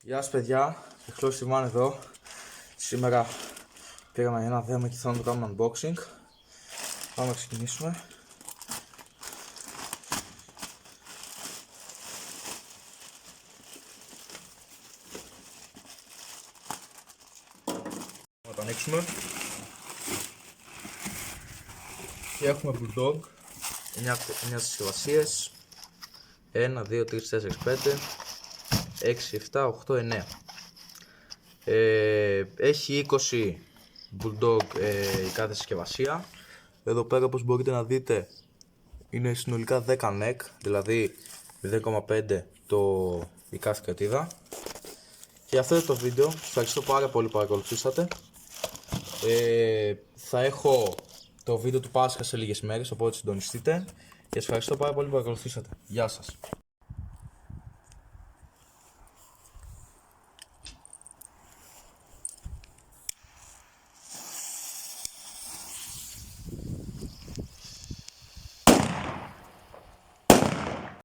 Γεια σας παιδιά, Εχλός Ιμάν εδώ. Σήμερα πήραμε ένα δέμα και θέλω να το κάνουμε unboxing. Πάμε να ξεκινήσουμε. Θα το ανοίξουμε. Και έχουμε Bulldog 9 συσκευασίες. 1, 2, 3, 4, 5 6, 7, 8, 9. Έχει 20 Bulldog η κάθε συσκευασία. Εδώ πέρα, όπως μπορείτε να δείτε, είναι συνολικά 10 neck, δηλαδή 0,5 η κάθε κρατίδα. Και αυτό είναι το βίντεο. Σας ευχαριστώ πάρα πολύ που παρακολουθήσατε. Θα έχω το βίντεο του Πάσχα σε λίγες μέρες, οπότε συντονιστείτε. Και σας ευχαριστώ πάρα πολύ που παρακολουθήσατε. Γεια σας.